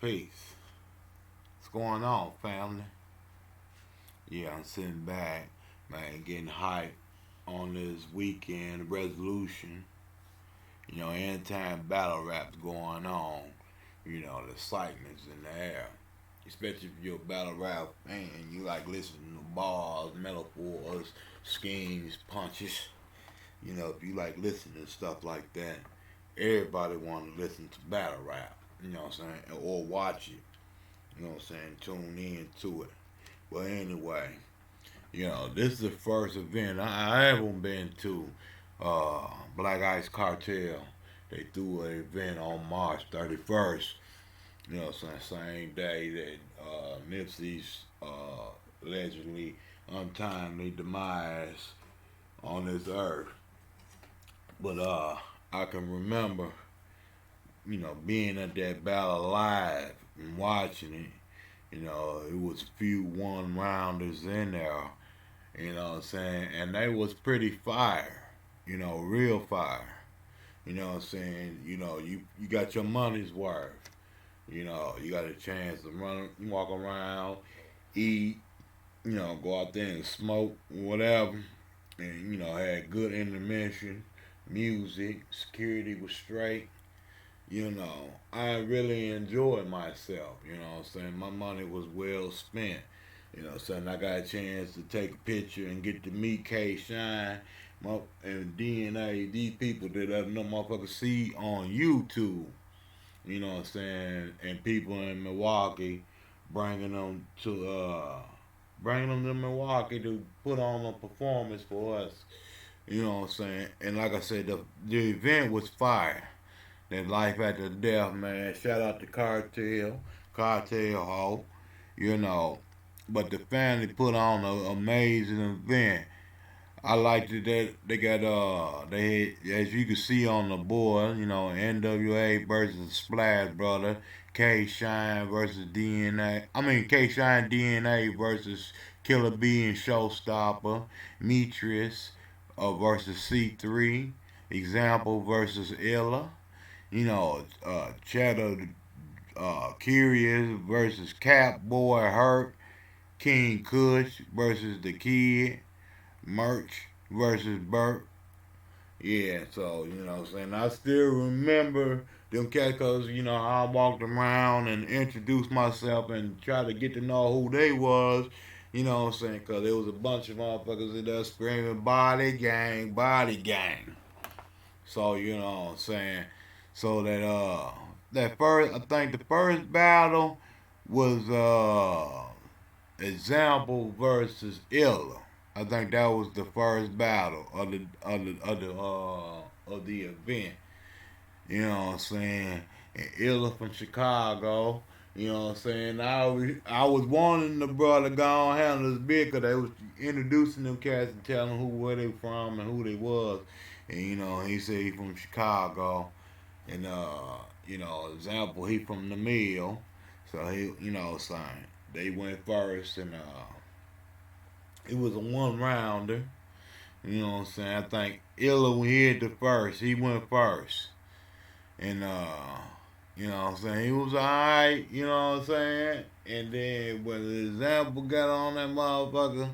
Peace. What's going on, family? Yeah, I'm sitting back, man, getting hyped on this weekend resolution. Anytime battle rap's going on, the excitement's in the air. Especially if you're a battle rap fan, you like listening to bars, metaphors, schemes, punches. If you like listening to stuff like that, everybody want to listen to battle rap. You know what I'm saying? Or watch it. You know what I'm saying? Tune in to it. But anyway, this is the first event I haven't been to. Black Ice Cartel. They threw an event on March 31st. You know what I'm saying? Same day that Nipsey's allegedly untimely demise on this earth. But I can remember, being at that battle live and watching it. It was a few one rounders in there, you know what I'm saying? And they was pretty fire, real fire. You know what I'm saying? You got your money's worth. You got a chance to walk around, eat, go out there and smoke, whatever. And, had good intermission, music, security was straight. I really enjoyed myself. What I'm saying? My money was well spent. I got a chance to take a picture and get to meet K Shine and DNA, these people that I know motherfuckers see on YouTube. You know what I'm saying? And people in Milwaukee bringing them to Milwaukee to put on a performance for us. You know what I'm saying? And like I said, the event was fire. That life after death, man. Shout out to Cartel Ho. You know, but the family put on an amazing event. I liked it that they got they had, as you can see on the board, NWA versus Splash Brother, K Shine versus DNA. I mean K Shine DNA versus Killer B and Showstopper, Metris versus C3, Example versus Illa. Cheddar Curious versus Catboy Hurt, King Kush versus the Kid, Merch versus Burt. Yeah, so what I'm saying. I still remember them cats because I walked around and introduced myself and tried to get to know who they was. You know what I'm saying? Because there was a bunch of motherfuckers in there screaming body gang, body gang. So what I'm saying. So that first, I think the first battle was Example versus Illa. I think that was the first battle of the event. You know what I'm saying? And Illa from Chicago. You know what I'm saying? I was wanting the brother to go on handle this bit because they was introducing them cats and telling who where they from and who they was. And he said he from Chicago. And example, he from the mill. So he saying they went first and it was a one rounder. You know what I'm saying? I think Illa when he hit the first, he went first. And what I'm saying, he was alright, you know what I'm saying? And then when the example got on that motherfucker,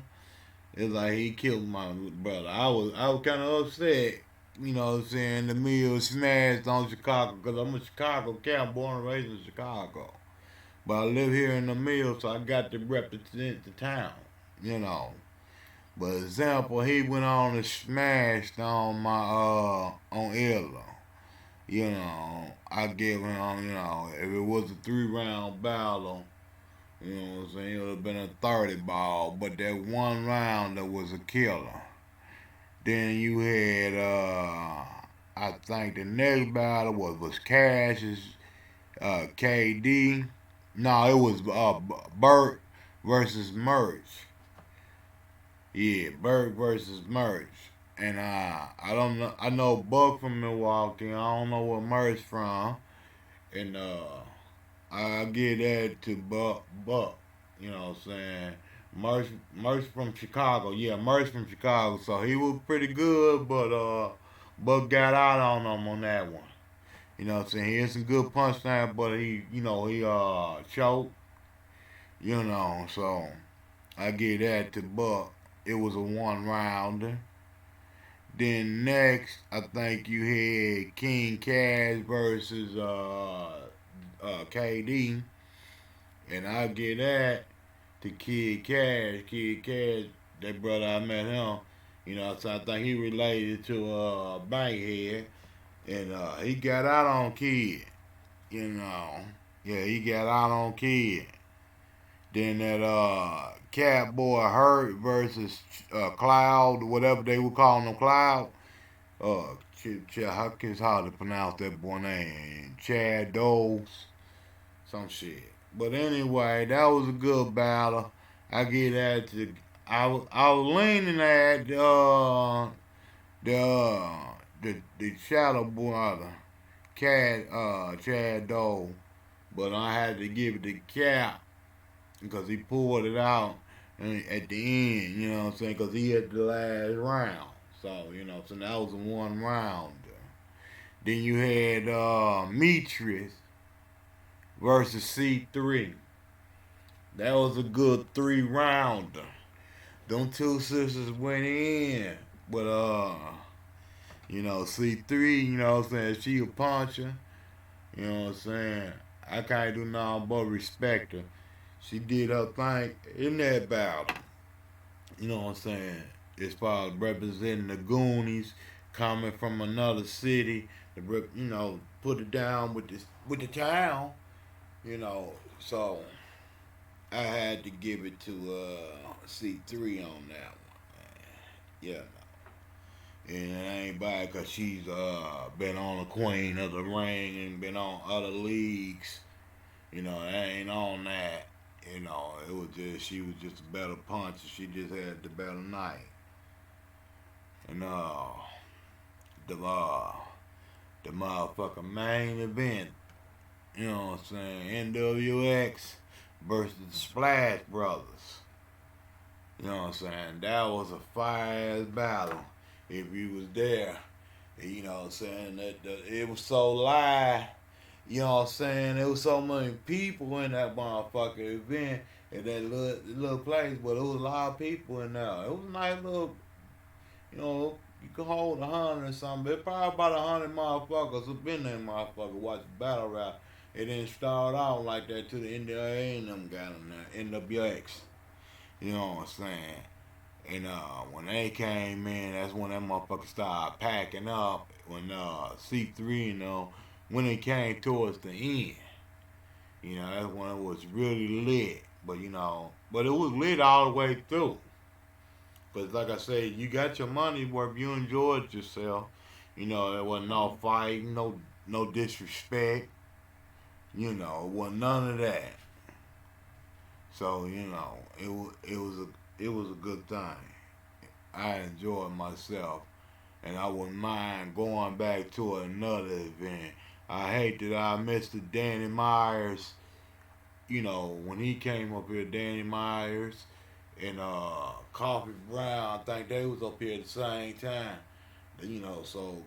it's like he killed my brother. I was kinda upset, you know what I'm saying, the meal smashed on Chicago because I'm a Chicago cat, born and raised in Chicago. But I live here in the mill, so I got to represent the town, you know. But example, he went on and smashed on my on Ella. I give him, if it was a 3 round battle, you know what I'm saying, it would have been a 30 ball. But that one round that was a killer. Then you had I think the next battle was Cash's KD. No, it was Burt versus Merch. Yeah, Burt versus Merch. And I don't know. I know Buck from Milwaukee. I don't know where Merch from. And I give that to Buck. You know what I'm saying? Merch from Chicago. Yeah, Merch from Chicago. So he was pretty good, but Buck got out on him on that one. You know what I'm saying? He had some good punchline, but he choked, so I give that to Buck. It was a one rounder. Then next, I think you had King Cash versus KD, and I give that to Kid Cash. Kid Cash, that brother I met him, so I think he related to Bankhead, and he got out on Kid, you know. Yeah, he got out on Kid. Then that Catboy Hurt versus Cloud, whatever they were calling him, Cloud. It's hard to pronounce that boy name. Chad Doles, some shit. But anyway, that was a good battle. I get that to. I was leaning at the the Shadow Brother, Chad Dole, but I had to give it to Cap because he pulled it out at the end. You know what I'm saying? Because he had the last round. So that was a one round. Then you had Metris versus C3. That was a good three rounder. Them two sisters went in. But C3, what I'm saying, she a puncher. You know what I'm saying? I can't do nothing but respect her. She did her thing in that battle. You know what I'm saying? As far as representing the Goonies, coming from another city, put it down with the town. So I had to give it to C3 on that one. Yeah, and it ain't bad because she's been on the Queen of the Ring and been on other leagues. It ain't on that. It was just she was just a better puncher. She just had the better night. And the the motherfucking main event, you know what I'm saying? NWX versus the Splash Brothers. You know what I'm saying? That was a fire ass battle. If you was there, you know what I'm saying? It was so live. You know what I'm saying? There was so many people in that motherfucking event at that little place, but it was a lot of people in there. It was a nice little, you could hold 100 or something. But probably about 100 motherfuckers who been there, motherfucker, watch the battle rap. It didn't start out like that to the NWA and them got in there, NWX. You know what I'm saying? And when they came in, that's when that motherfucker started packing up. When C3, when it came towards the end, that's when it was really lit. But it was lit all the way through. But like I said, you got your money worth. You enjoyed yourself. There wasn't no fighting, no disrespect. It wasn't none of that. So it was a good thing. I enjoyed myself, and I wouldn't mind going back to another event. I hate that I missed the Danny Myers. When he came up here, Danny Myers and Coffee Brown. I think they was up here at the same time. So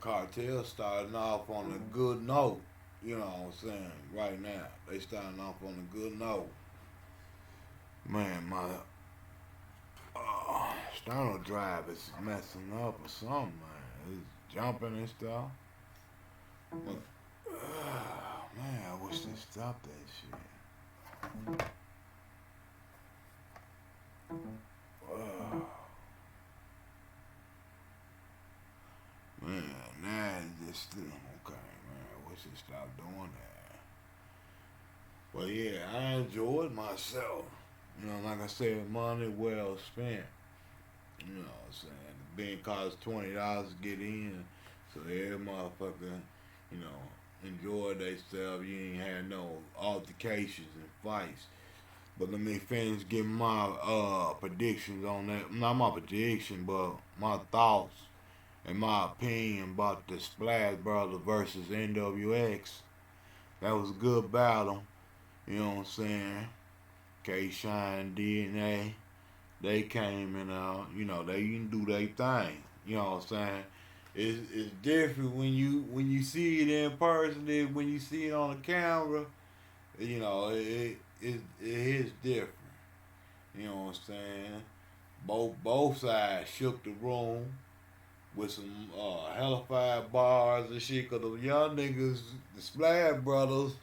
Cartel starting off on a good note. You know what I'm saying? Right now, they starting off on a good note. Man, my sternal drive is messing up or something, man. It's jumping and stuff. But, man, I wish they stopped that shit. Man, now it's just still okay, man. I wish they stopped doing that. But yeah, I enjoyed myself. Like I said, money well spent. You know what I'm saying? The being cost $20 to get in. So every motherfucker, enjoyed themselves. You ain't had no altercations and fights. But let me finish giving my predictions on that. Not my prediction, but my thoughts and my opinion about the Splash Brothers versus NWX. That was a good battle. You know what I'm saying? K Shine, they came and they didn't do their thing. You know what I'm saying? It's different when you see it in person than when you see it on the camera. You know, it is different. You know what I'm saying? Both sides shook the room with some hellified bars and shit. Cause the young niggas, the Splash Brothers,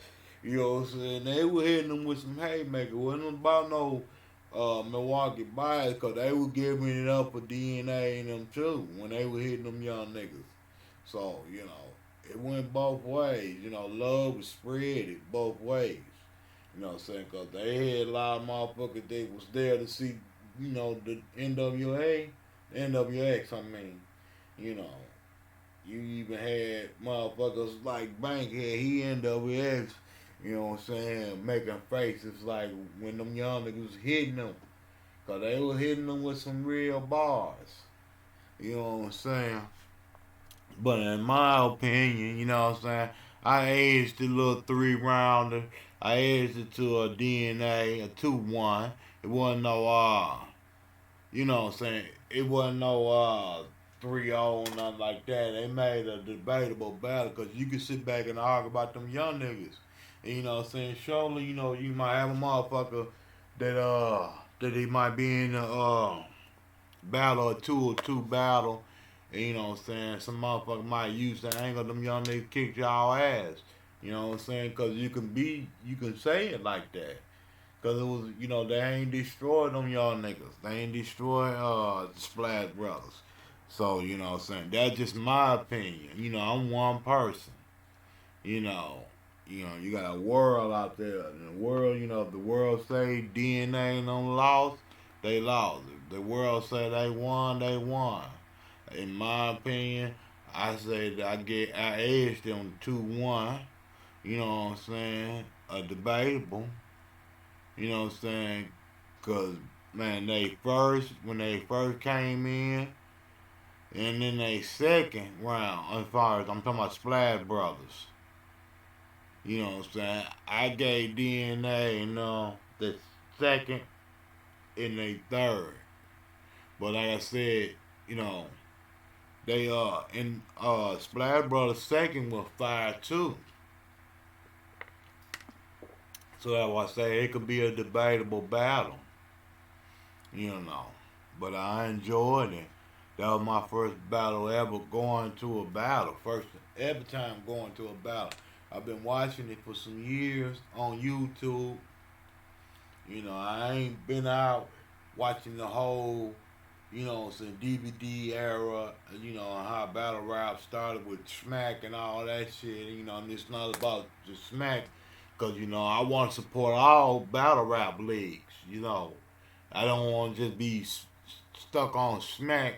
you know what I'm saying? They were hitting them with some haymaker. Wasn't about no Milwaukee bias, cause they were giving it up for DNA and them too when they were hitting them young niggas. So you know, it went both ways. You know, love was spread it both ways. You know what I'm saying? Cause they had a lot of motherfuckers that was there to see, you know, the NWX. I mean, you know, you even had motherfuckers like Bankhead, he NWX, you know what I'm saying, making faces like when them young niggas hitting them. Cause they were hitting them with some real bars. You know what I'm saying? But in my opinion, you know what I'm saying, I aged the little 3 rounder. I aged it to a DNA, a 2-1. It wasn't no you know what I'm saying? It wasn't no 3-0 or nothing like that. They made a debatable battle because you could sit back and argue about them young niggas. And, you know what I'm saying? Surely, you know, you might have a motherfucker that he might be in a battle or two battle. And, you know what I'm saying? Some motherfucker might use the angle them young niggas kick y'all ass. You know what I'm saying? Because you can say it like that. Cause it was, you know, they ain't destroyed them y'all niggas. They ain't destroyed the Splash Brothers. So, you know what I'm saying? That's just my opinion. You know, I'm one person. You know. You got a world out there. In the world, you know, if the world say DNA ain't on lost, they lost. If the world say they won. In my opinion, I say that I edged them 2-1. You know what I'm saying? Debatable. You know what I'm saying? Cause man, when they first came in, and then they second round, as far as I'm talking about Splash Brothers. You know what I'm saying? I gave DNA, you know, the second and they third. But like I said, you know, they in Splash Brothers second was 5-2. So that's why I say it could be a debatable battle. You know. But I enjoyed it. That was my first battle ever going to a battle. First ever time going to a battle. I've been watching it for some years on YouTube. You know, I ain't been out watching the whole, you know, some DVD era, you know, how battle rap started with Smack and all that shit. You know, and it's not about just Smack, because, you know, I want to support all battle rap leagues, you know. I don't want to just be stuck on Smack,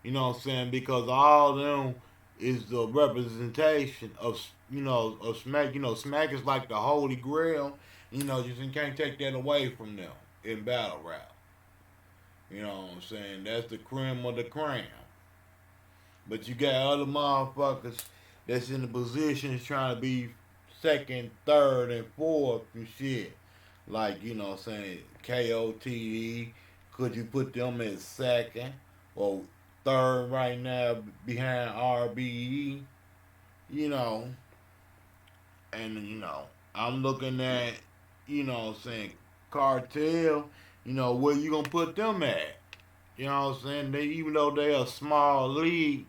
you know what I'm saying? Because all of them is the representation of, you know, of Smack. You know, Smack is like the holy grail. You know, you can't take that away from them in battle rap. You know what I'm saying? That's the cream of the cream. But you got other motherfuckers that's in the positions trying to be second, third, and fourth and shit. Like, you know what I'm saying, KOTE. Could you put them in second or third right now behind RBE? You know, and, you know, I'm looking at, you know what I'm saying, Cartel. You know, where you gonna put them at? You know what I'm saying? They, even though they're a small league,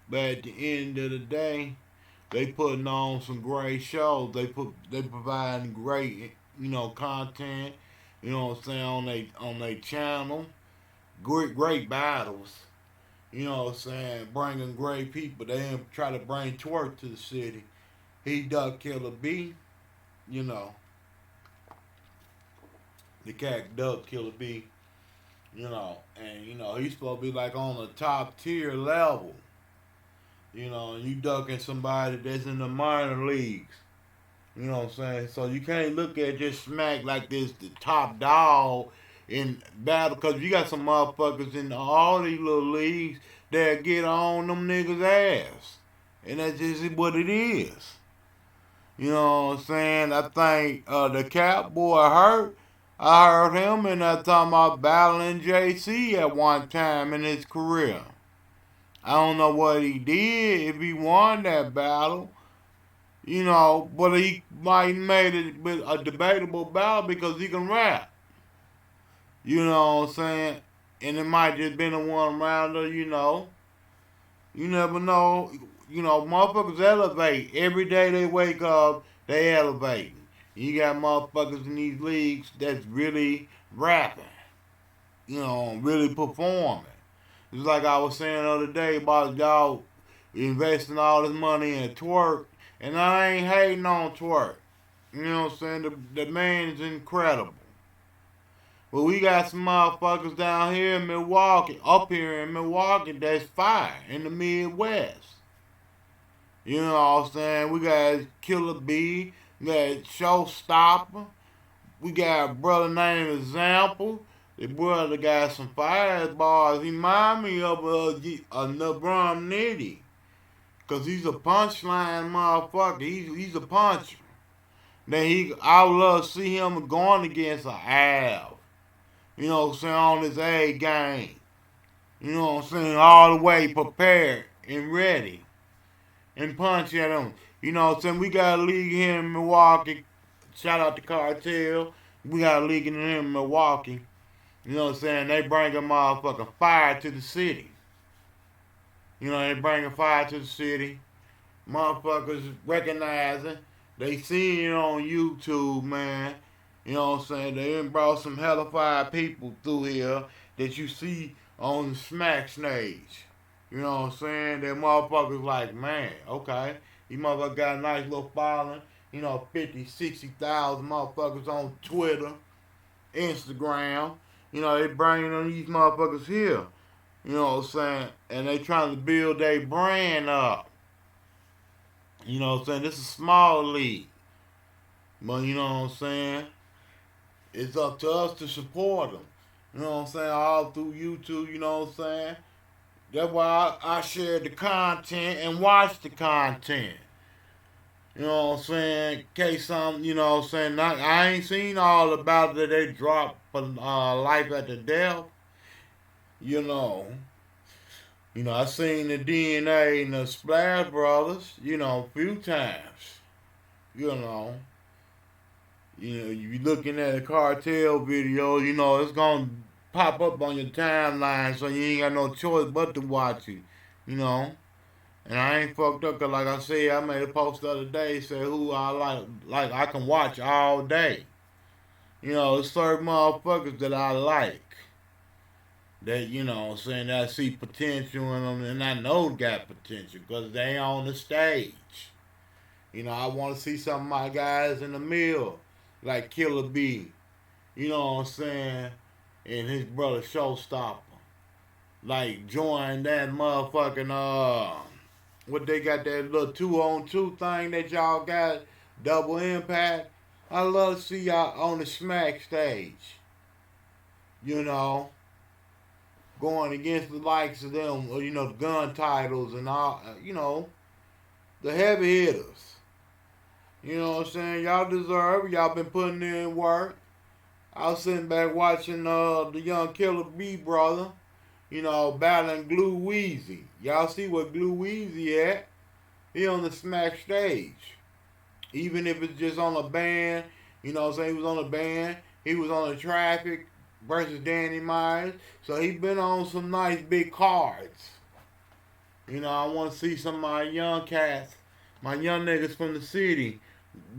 but at the end of the day, they putting on some great shows. They providing great, you know, content. You know what I'm saying, on they channel. Great battles. You know what I'm saying, bringing great people. They ain't try to bring twerk to the city. He duck Killer B. You know, the cat duck Killer B. You know, and you know he's supposed to be like on the top tier level. You know, and you ducking somebody that's in the minor leagues. You know what I'm saying? So you can't look at just Smack like this the top dog in battle, because you got some motherfuckers in all these little leagues that get on them niggas' ass. And that's just what it is. You know what I'm saying? I think the Cat Boy hurt. I heard him and I talking about battling JC at one time in his career. I don't know what he did if he won that battle, but he might made it a debatable battle because he can rap. You know what I'm saying? And it might just been a one rounder, You never know. Motherfuckers elevate. Every day they wake up, they elevating. You got motherfuckers in these leagues that's really rapping, really performing. It's like I was saying the other day about y'all investing all this money in twerk, and I ain't hating on twerk. You know what I'm saying? The man is incredible. But we got some motherfuckers down here in Milwaukee, up here in Milwaukee, that's fire in the Midwest. You know what I'm saying? We got Killer B, we got Showstopper, we got a brother named Example. The brother got some fire bars. He remind me of a LeBron Nitty. Cause he's a punchline motherfucker. He's a puncher. I would love to see him going against an Av. You know what I'm saying, on his A game. You know what I'm saying, all the way prepared and ready. And punch at him. You know what I'm saying, we got a league here in Milwaukee. Shout out to Cartel. We got a league here in Milwaukee. You know what I'm saying, they bring a motherfucking fire to the city. They bring a fire to the city. Motherfuckers recognizing. They seen it on YouTube, man. You know what I'm saying? They done brought some hellified people through here that you see on the smack stage. You know what I'm saying? That motherfuckers like, man, okay. These motherfuckers got a nice little following. 50, 60,000 motherfuckers on Twitter, Instagram. They bringing them these motherfuckers here. You know what I'm saying? And they trying to build their brand up. You know what I'm saying? This is a small league. But you know what I'm saying? It's up to us to support them. You know what I'm saying? All through YouTube, you know what I'm saying? That's why I share the content and watch the content. You know what I'm saying? In case you know what I'm saying? I ain't seen all about it that they dropped for Life After Death. You know. I seen the DNA and the Splash Brothers, a few times. You know. You be looking at a Cartel video, it's gonna pop up on your timeline, so you ain't got no choice but to watch it, you know. And I ain't fucked up, cause like I said, I made a post the other day, say who I like I can watch all day. There's certain motherfuckers that I like, that, saying that I see potential in them, and I know got potential, cause they on the stage. I want to see some of my guys in the mill, like Killer B, you know what I'm saying, and his brother Showstopper. Like, join that motherfucking, what they got, that little 2-on-2 thing that y'all got, Double Impact. I love to see y'all on the smack stage, going against the likes of them, or, the gun titles and all, the heavy hitters. You know what I'm saying? Y'all deserve it. Y'all been putting in work. I was sitting back watching the young Killer B brother, battling Glue Weezy. Y'all see what Glue Weezy at? He on the smack stage. Even if it's just on a band, you know what I'm saying? He was on a band. He was on the Traffic versus Danny Myers. So he been on some nice big cards. I want to see some of my young cats, my young niggas from the city,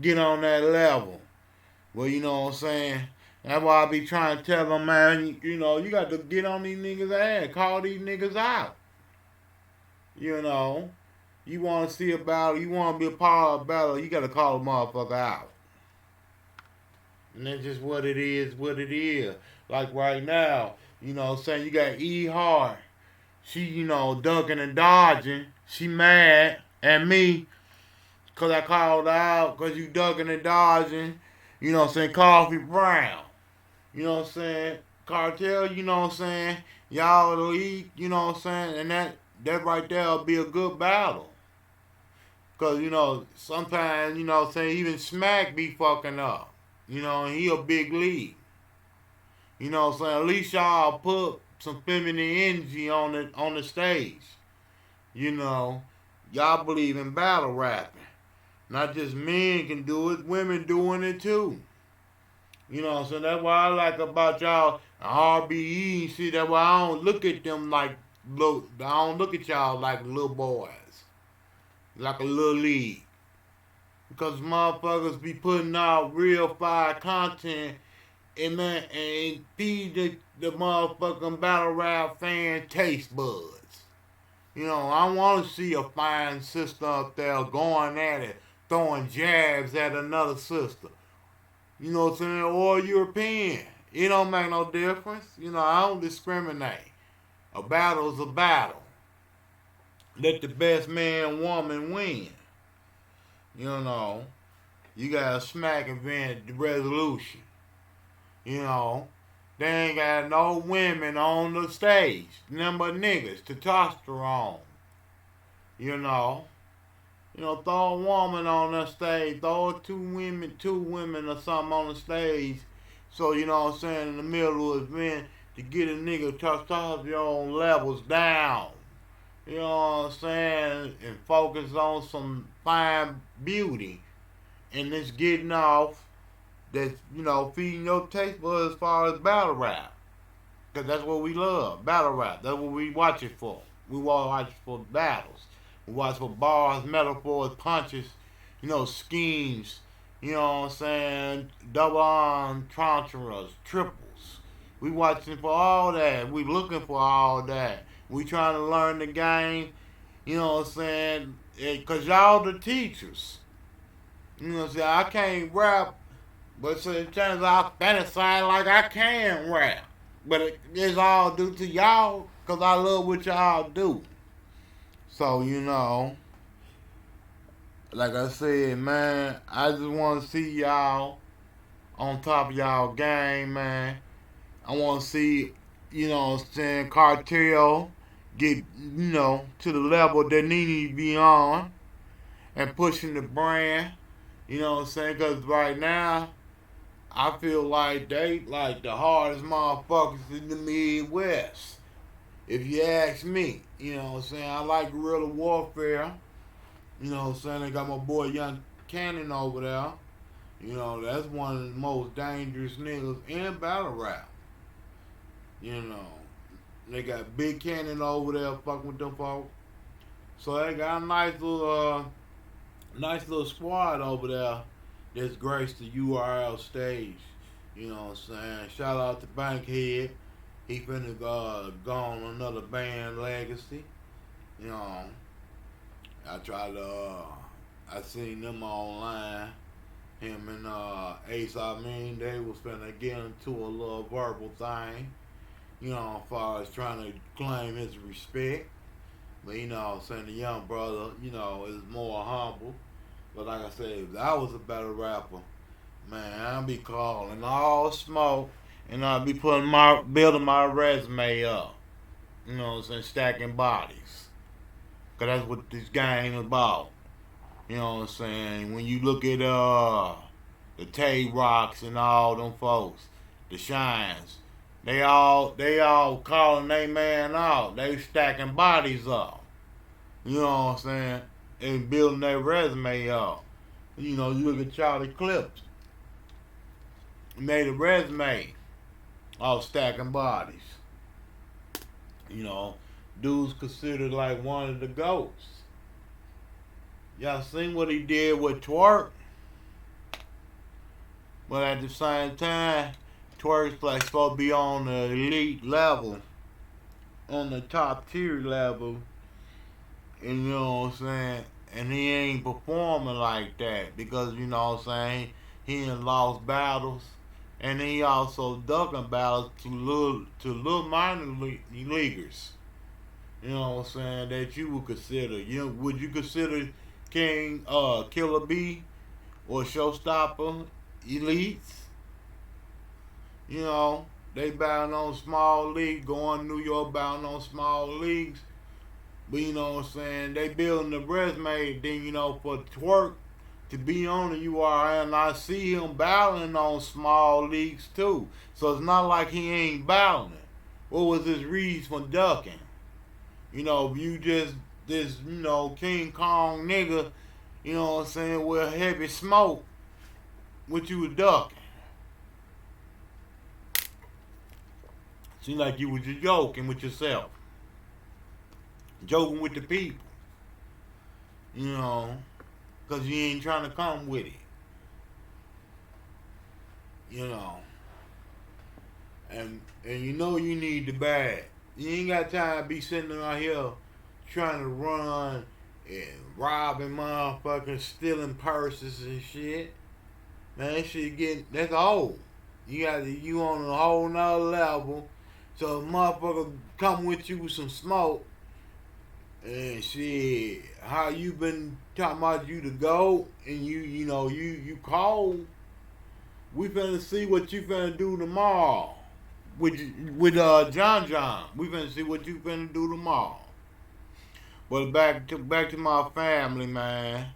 get on that level. Well, you know what I'm saying? That's why I be trying to tell them, man, you got to get on these niggas' ass, call these niggas out. You want to see a battle, you want to be a part of a battle, you got to call a motherfucker out. And that's just what it is, Like right now, you know what I'm saying, you got E. Hart. She, ducking and dodging. She mad at me because I called her out because you ducking and dodging. You know what I'm saying? Coffee Brown. You know what I'm saying? Cartel, you know what I'm saying? Y'all will eat, you know what I'm saying? And that right there will be a good battle. Because, sometimes, you know what I'm saying, even Smack be fucking up. And he a big league. You know what I'm saying? At least y'all put some feminine energy on the stage. You know, y'all believe in battle rapping. Not just men can do it, women doing it too. You know, so that's what I like about y'all RBE. See, that's why I don't look at them like little. I don't look at y'all like little boys, like a little league, because motherfuckers be putting out real fire content and man and feed the motherfucking battle rap fan taste buds. You know, I want to see a fine sister up there going at it, throwing jabs at another sister. You know what I'm saying? Or European. It don't make no difference. You know, I don't discriminate. A battle's a battle. Let the best man, woman win. You know, you got a smack event resolution. You know, they ain't got no women on the stage. Nothing but niggas, testosterone. You know. You know, throw a woman on the stage, throw two women or something on the stage. So, you know what I'm saying, in the middle of the event to get a nigga testosterone levels down. You know what I'm saying? And focus on some fine beauty. And it's getting off that's, you know, feeding your taste buds as far as battle rap. Because that's what we love, battle rap. That's what we watch it for. We watch it for battles. We watch for bars, metaphors, punches, you know, schemes, you know what I'm saying, double entendres, triples. We watching for all that. We looking for all that. We trying to learn the game, you know what I'm saying, because y'all the teachers. You know what I'm saying, I can't rap, but sometimes I fantasize like I can rap. But it's all due to y'all, because I love what y'all do. So, you know, like I said, man, I just want to see y'all on top of y'all game, man. I want to see, you know what I'm saying, Cartel get, you know, to the level that need to be on and pushing the brand, you know what I'm saying, because right now, I feel like they like the hardest motherfuckers in the Midwest. If you ask me, you know what I'm saying, I like guerrilla warfare. You know what I'm saying? They got my boy Young Cannon over there. You know, that's one of the most dangerous niggas in battle rap. You know. They got Big Cannon over there fucking with them folks. So they got a nice little squad over there that's graced the URL stage. You know what I'm saying? Shout out to Bankhead. He finna go on another band legacy. You know. I seen them online. Him and Ace, I mean, they was finna get into a little verbal thing, you know, as far as trying to claim his respect. But, you know, I'm saying the young brother, you know, is more humble. But like I said, if I was a better rapper, man, I'd be calling all smoke and I'd be building my resume up. You know what I'm saying, stacking bodies. Cause that's what this game is about. You know what I'm saying? When you look at the Tay Rocks and all them folks, the Shines, they all calling they man out. They stacking bodies up. You know what I'm saying? And building their resume up. You know, you look at Charlie Clips. He made a resume off stacking bodies. You know, dude's considered like one of the GOATs. Y'all seen what he did with Twerk? But at the same time, Twerk's like supposed to be on the elite level, on the top tier level, and you know what I'm saying? And he ain't performing like that because, you know what I'm saying, he ain't lost battles, and he also ducking battles to little minor leaguers. You know what I'm saying, that you would consider. You know, would you consider King Killer B or Showstopper elites? You know, they bound on small league, going to New York bound on small leagues. But you know what I'm saying, they building the resume, then you know, for Twerk to be on the URL, and I see him battling on small leagues too. So it's not like he ain't battling. What was his reason for ducking? You know, if you just this, King Kong nigga, what I'm saying, with heavy smoke, what you was ducking. Seemed like you was just joking with yourself, joking with the people, you know, because you ain't trying to come with it, you know. And you need the bag. You ain't got time to be sitting out here trying to run and robbing motherfuckers, stealing purses and shit. Man, that shit that's old. You on a whole nother level. So motherfucker come with you with some smoke and shit. How you been talking about you to go and you cold. We finna see what you finna do tomorrow. With John John. We finna see what you finna do tomorrow. But back to my family, man.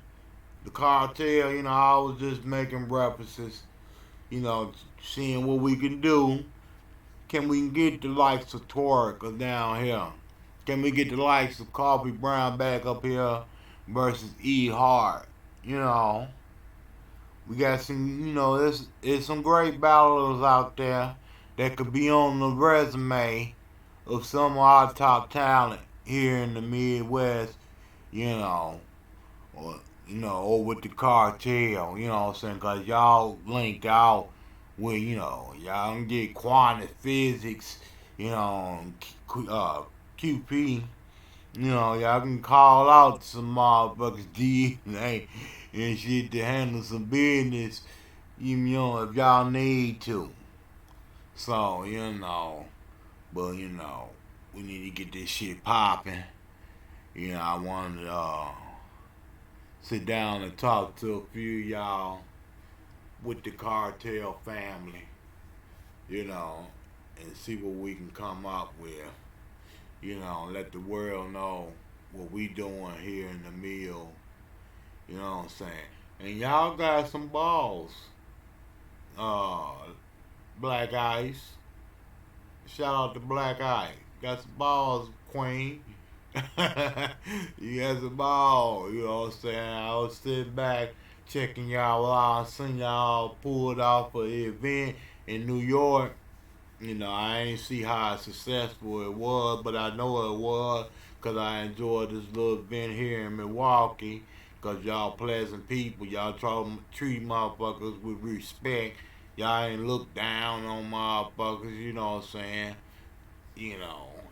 The cartel, I was just making references, seeing what we can do. Can we get the likes of Torque down here? Can we get the likes of Coffee Brown back up here versus E Hart? You know, we got some, there's some great battlers out there that could be on the resume of some of our top talent here in the Midwest, you know, or or with the cartel, you know what I'm saying? Cause y'all link out with, y'all can get quantum physics, QP, y'all can call out some motherfuckers DNA and shit to handle some business, if y'all need to. So, but we need to get this shit popping. I wanted to sit down and talk to a few of y'all with the cartel family, and see what we can come up with. Let the world know what we doing here in the mill. You know what I'm saying? And y'all got some balls. Uh, Black Ice. Shout out to Black Ice. Got some balls, Queen. You got some balls. You know what I'm saying? I was sitting back checking y'all out. Seeing y'all pulled off an event in New York. I ain't see how successful it was, but I know it was because I enjoyed this little event here in Milwaukee because y'all pleasant people. Y'all try to treat motherfuckers with respect. Y'all ain't look down on motherfuckers, you know what I'm saying?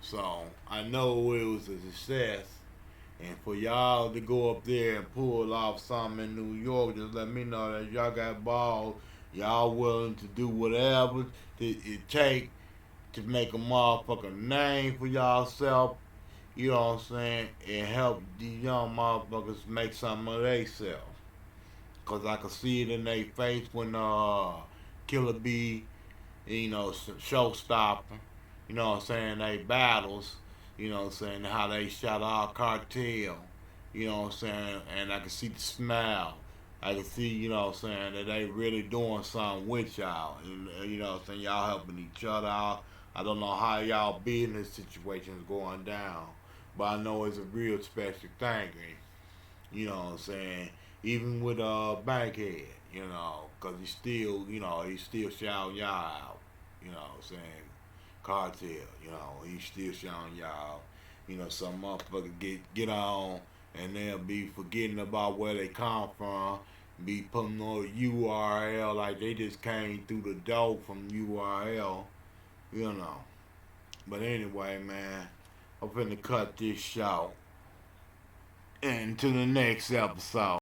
So I know it was a success. And for y'all to go up there and pull off something in New York, just let me know that y'all got balls. Y'all willing to do whatever it take to make a motherfucking name for y'allself, you know what I'm saying, and help these young motherfuckers make something of themselves. Cause I can see it in their face when Killer B, showstopper, what I'm saying, they battles, what I'm saying, how they shot our cartel, what I'm saying, and I can see the smile. I can see, what I'm saying, that they really doing something with y'all. And, what I'm saying, y'all helping each other out. I don't know how y'all business situation is going down, but I know it's a real special thing. You know what I'm saying? Even with Bankhead, cause he's still shouting y'all out. You know what I'm saying? Cartel, he's still shouting y'all. Some motherfucker get on and they'll be forgetting about where they come from, be putting on a URL like they just came through the door from URL, you know. But anyway, man, I'm finna cut this short. And to the next episode.